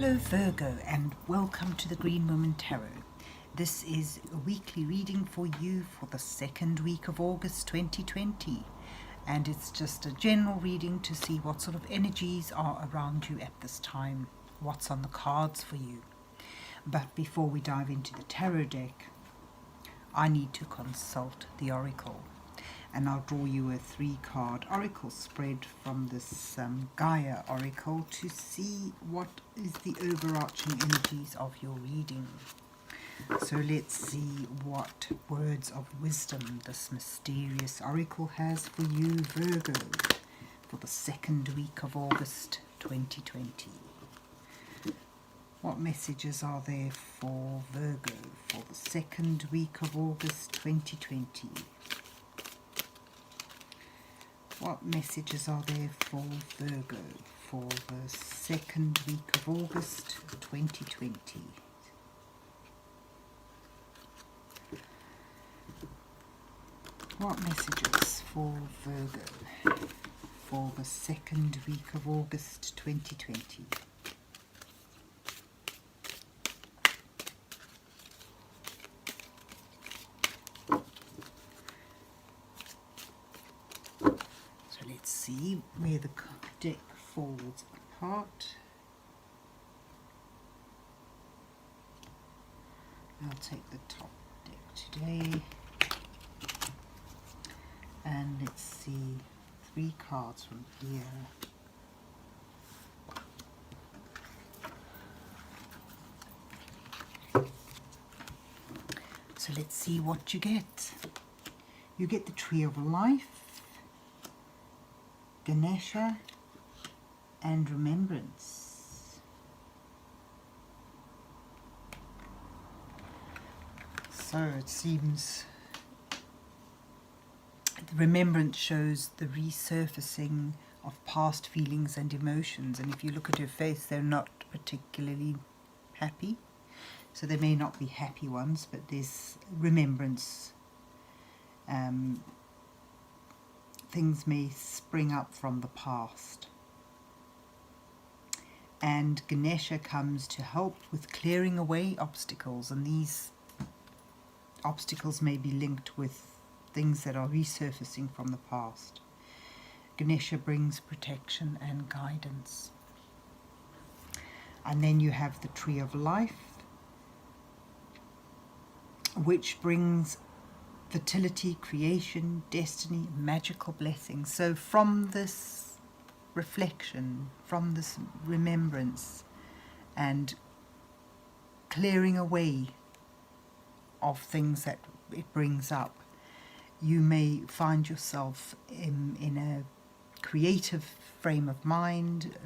Hello Virgo, and welcome to the Green Woman Tarot. This is a weekly reading for you for the second week of August 2020, and it's just a general reading to see what sort of energies are around you at this time, what's on the cards for you. But before we dive into the tarot deck, I need to consult the Oracle, and I'll draw you a 3-card Oracle spread from this Gaia Oracle to see what is the overarching energies of your reading. So let's see what words of wisdom this mysterious Oracle has for you, Virgo, for the second week of August 2020. What messages are there for Virgo for the second week of August 2020? What messages are there for Virgo for the second week of August 2020? What messages for Virgo for the second week of August 2020? Let's see where the deck falls apart. I'll take the top deck today. And let's see 3 cards from here. So let's see what you get. You get the Tree of Life, Ganesha, and Remembrance. So it seems the Remembrance shows the resurfacing of past feelings and emotions, and if you look at her face, they're not particularly happy. So they may not be happy ones, but there's remembrance. Things may spring up from the past. And Ganesha comes to help with clearing away obstacles, and these obstacles may be linked with things that are resurfacing from the past. Ganesha brings protection and guidance. And then you have the Tree of Life, which brings fertility, creation, destiny, magical blessings. So from this reflection, from this remembrance and clearing away of things that it brings up, you may find yourself in a creative frame of mind,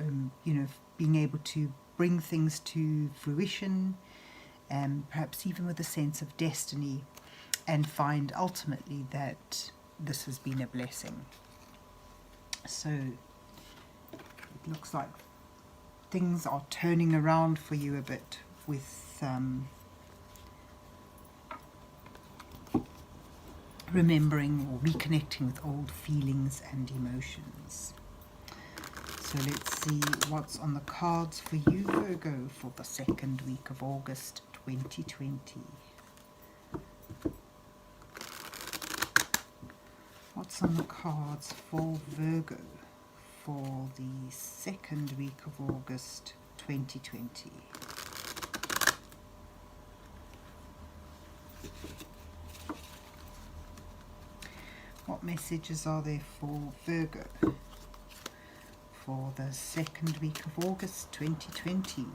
being able to bring things to fruition, and perhaps even with a sense of destiny, and find ultimately that this has been a blessing. So it looks like things are turning around for you a bit with remembering or reconnecting with old feelings and emotions. So let's see what's on the cards for you, Virgo, for the second week of August 2020. What's on the cards for Virgo for the second week of August 2020? What messages are there for Virgo for the second week of August 2020?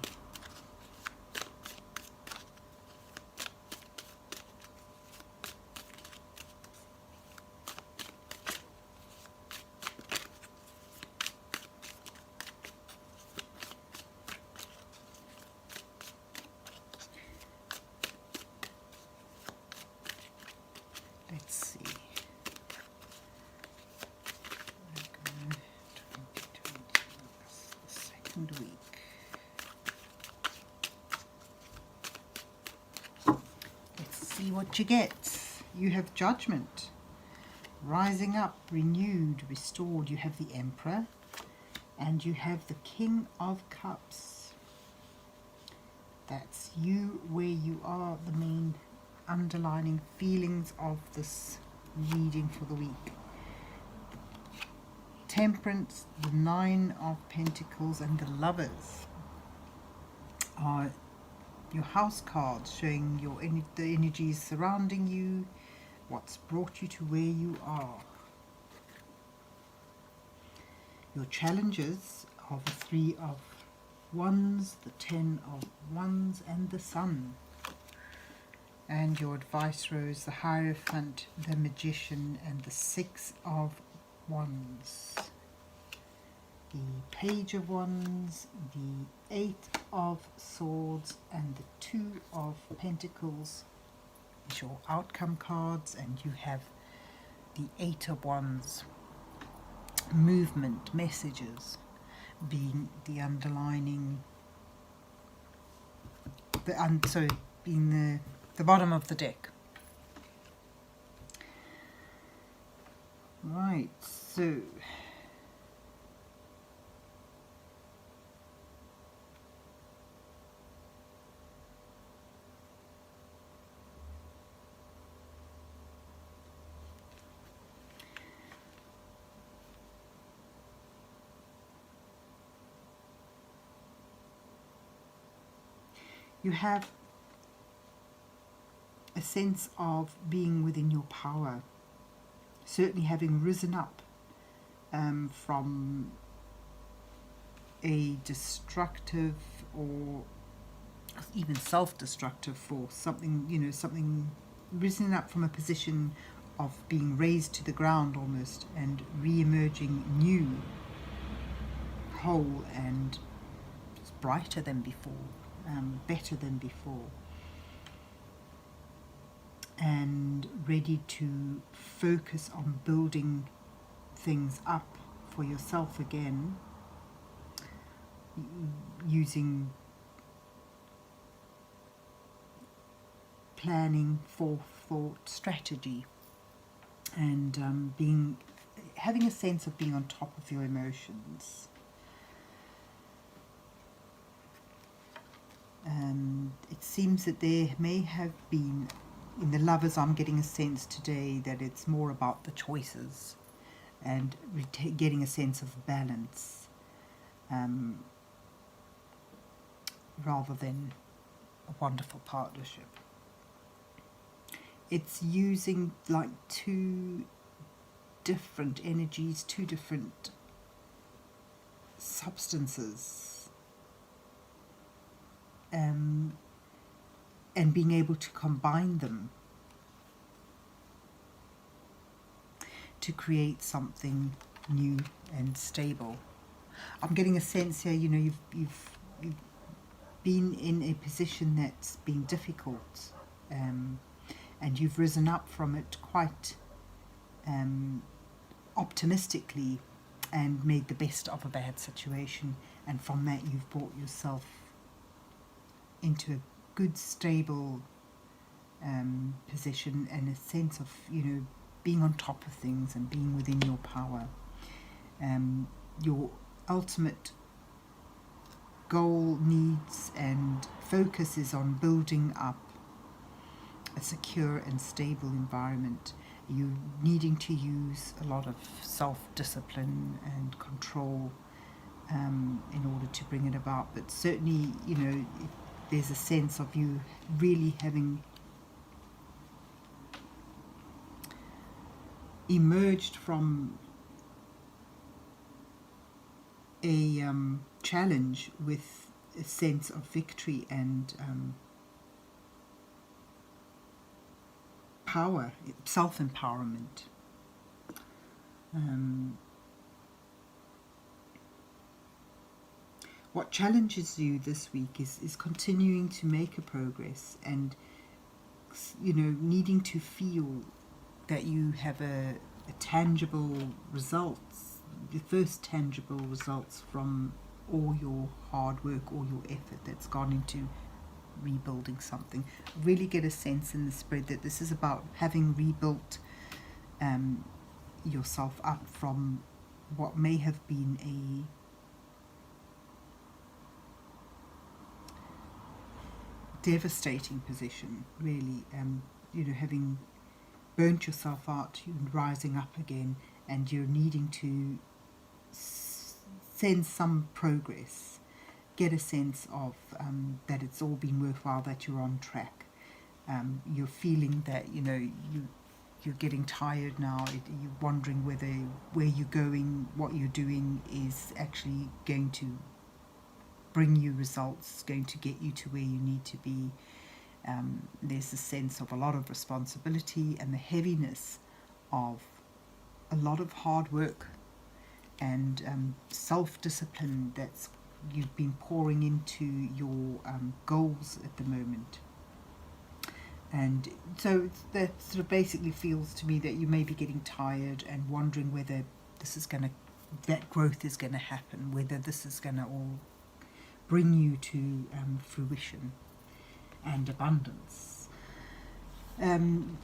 Let's see. The second week. Let's see what you get. You have Judgment, rising up, renewed, restored. You have the Emperor, and you have the King of Cups. That's you, where you are, the main underlining feelings of this reading for the week. Temperance, the Nine of Pentacles, and the Lovers are your house cards, showing the energies surrounding you, what's brought you to where you are. Your challenges are the Three of Wands, the Ten of Wands, and the Sun. And your advice rose, the Hierophant, the Magician, and the Six of Wands. The Page of Wands, the Eight of Swords, and the Two of Pentacles is your outcome cards, and you have the Eight of Wands. Movement, messages, being the underlining, being the bottom of the deck. Right, so you have a sense of being within your power, certainly having risen up from a destructive or even self-destructive force, something risen up from a position of being razed to the ground almost, and re-emerging new, whole, and brighter than before. Better than before, and ready to focus on building things up for yourself again, using planning, forethought, strategy, and having a sense of being on top of your emotions. It seems that there may have been, in the Lovers, I'm getting a sense today that it's more about the choices and getting a sense of balance, rather than a wonderful partnership. It's using like two different energies, two different substances, and being able to combine them to create something new and stable. I'm getting a sense here, you've been in a position that's been difficult, and you've risen up from it quite optimistically and made the best of a bad situation, and from that you've brought yourself into a good, stable position, and a sense of being on top of things and being within your power. Your ultimate goal, needs, and focus is on building up a secure and stable environment. You needing to use a lot of self-discipline and control in order to bring it about, but certainly there's a sense of you really having emerged from a challenge with a sense of victory and power, self-empowerment. What challenges you this week is continuing to make a progress, and needing to feel that you have a tangible results, the first tangible results from all your hard work, all your effort that's gone into rebuilding something. Really get a sense in the spirit that this is about having rebuilt yourself up from what may have been a devastating position, really. You know, having burnt yourself out and rising up again, and you're needing to sense some progress, get a sense of that it's all been worthwhile, that you're on track. You're feeling that, you know, you're getting tired now. You're wondering where you're going, what you're doing is actually going to bring you results, going to get you to where you need to be. There's a sense of a lot of responsibility and the heaviness of a lot of hard work and self-discipline that's you've been pouring into your goals at the moment. And so that sort of basically feels to me that you may be getting tired and wondering whether that growth is going to happen, whether this is going to all bring you to fruition and abundance. And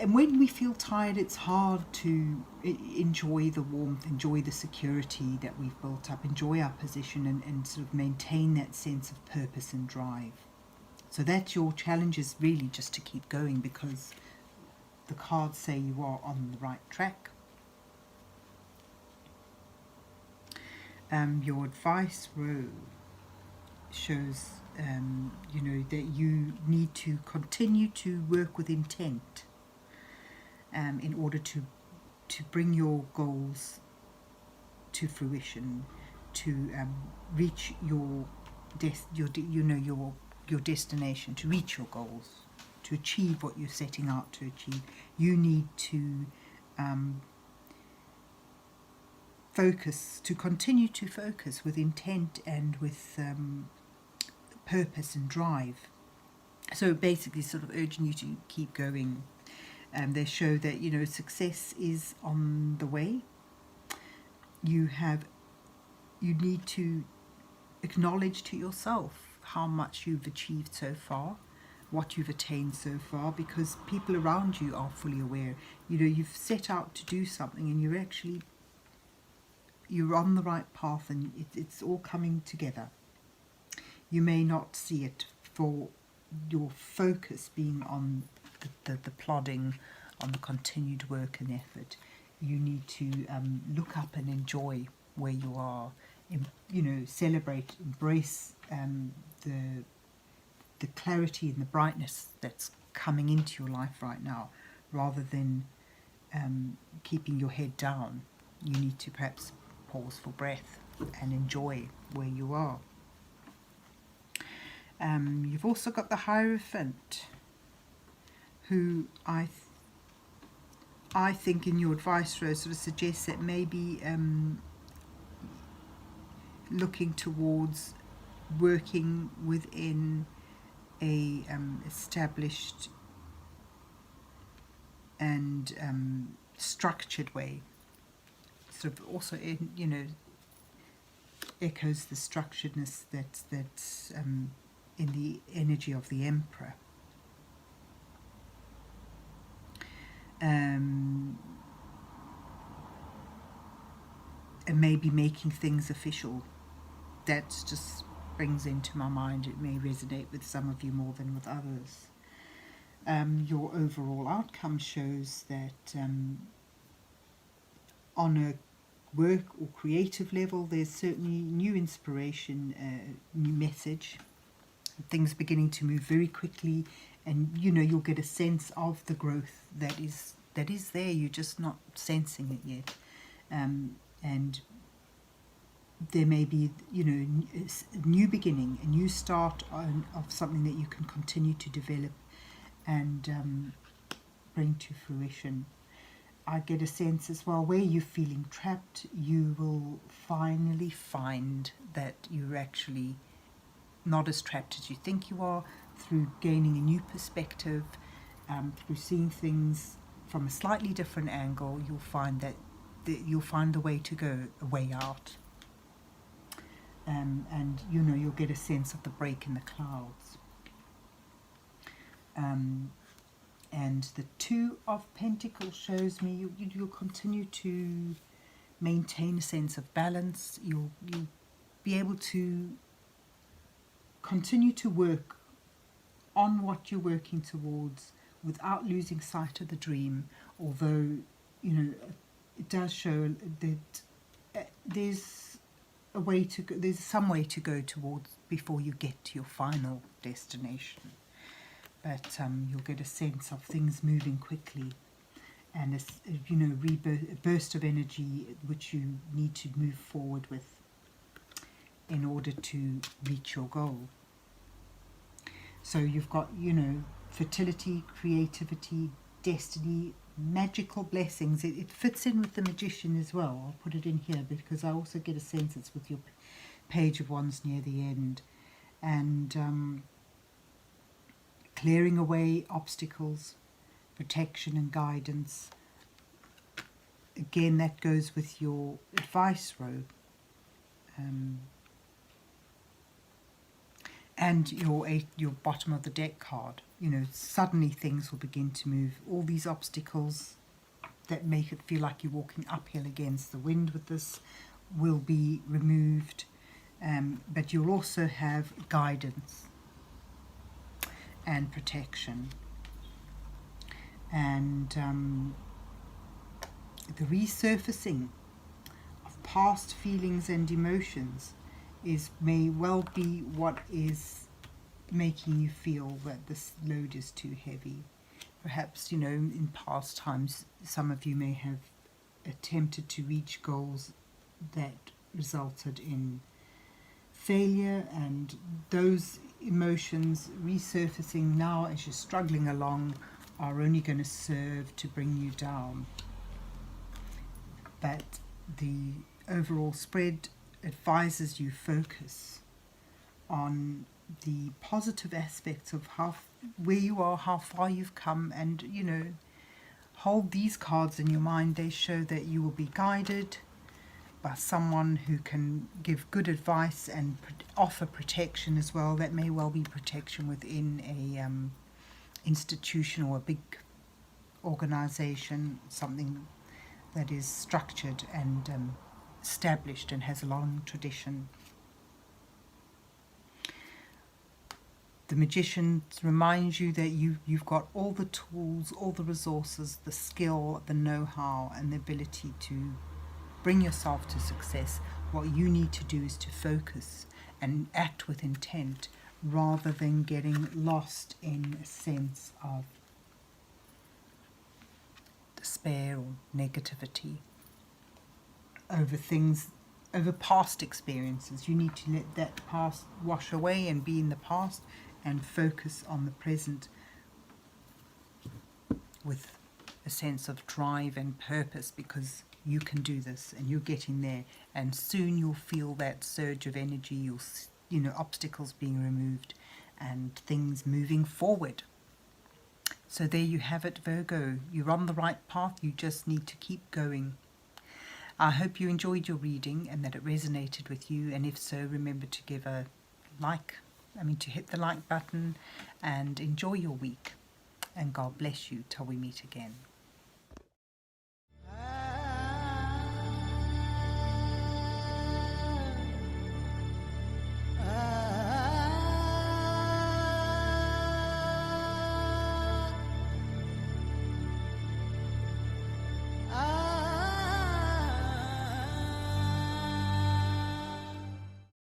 when we feel tired, it's hard to enjoy the warmth, enjoy the security that we've built up, enjoy our position, and sort of maintain that sense of purpose and drive. So that's your challenge, is really just to keep going, because the cards say you are on the right track. Your advice row shows you know, that you need to continue to work with intent in order to bring your goals to fruition, to reach your destination, to reach your goals, to achieve what you're setting out to achieve. You need to continue to focus with intent and with purpose and drive. So basically sort of urging you to keep going. They show that, you know, success is on the way. You need to acknowledge to yourself how much you've achieved so far, what you've attained so far, because people around you are fully aware. You know, you've set out to do something and you're on the right path, and it's all coming together. You may not see it for your focus being on the plodding, on the continued work and effort. You need to look up and enjoy where you are, you know, celebrate, embrace the clarity and the brightness that's coming into your life right now, rather than keeping your head down. You need to perhaps pause for breath and enjoy where you are. You've also got the Hierophant, who I think in your advice row sort of suggests that maybe looking towards working within a established and structured way. Sort of also, you know, echoes the structuredness that's in the energy of the Emperor. And maybe making things official. That just brings into my mind. It may resonate with some of you more than with others. Your overall outcome shows that on a work or creative level, there's certainly new inspiration, new message, things beginning to move very quickly, and you know, you'll get a sense of the growth that is there. You're just not sensing it yet, and there may be, you know, a new beginning, a new start of something that you can continue to develop and bring to fruition. I get a sense as well, where you're feeling trapped, you will finally find that you're actually not as trapped as you think you are, through gaining a new perspective, through seeing things from a slightly different angle. You'll find that you'll find a way to go, a way out. And you know, you'll get a sense of the break in the clouds. And the Two of Pentacles shows me you'll continue to maintain a sense of balance. You'll be able to continue to work on what you're working towards without losing sight of the dream, although, you know, it does show that there's a way to go, there's some way to go towards before you get to your final destination. But you'll get a sense of things moving quickly, and a, you know, a burst of energy which you need to move forward with in order to reach your goal. So you've got, you know, fertility, creativity, destiny, magical blessings. It fits in with the Magician as well. I'll put it in here because I also get a sense it's with your Page of Wands near the end. And clearing away obstacles, protection and guidance. Again, that goes with your advice row. And your bottom of the deck card. You know, suddenly things will begin to move. All these obstacles that make it feel like you're walking uphill against the wind with this will be removed. But you'll also have guidance and protection. And the resurfacing of past feelings and emotions may well be what is making you feel that this load is too heavy. Perhaps, you know, in past times some of you may have attempted to reach goals that resulted in failure, and those emotions resurfacing now as you're struggling along are only going to serve to bring you down. But the overall spread advises you focus on the positive aspects of where you are, how far you've come, and, you know, hold these cards in your mind. They show that you will be guided by someone who can give good advice and offer protection as well. That may well be protection within a institution or a big organization, something that is structured and established and has a long tradition. The Magician reminds you that you've got all the tools, all the resources, the skill, the know-how, and the ability to bring yourself to success. What you need to do is to focus and act with intent rather than getting lost in a sense of despair or negativity over things, over past experiences. You need to let that past wash away and be in the past and focus on the present with a sense of drive and purpose, because you can do this and you're getting there, and soon you'll feel that surge of energy. You'll, you know, obstacles being removed and things moving forward. So there you have it, Virgo. You're on the right path. You just need to keep going. I hope you enjoyed your reading and that it resonated with you. And if so, remember to give a like, to hit the like button, and enjoy your week. And God bless you till we meet again.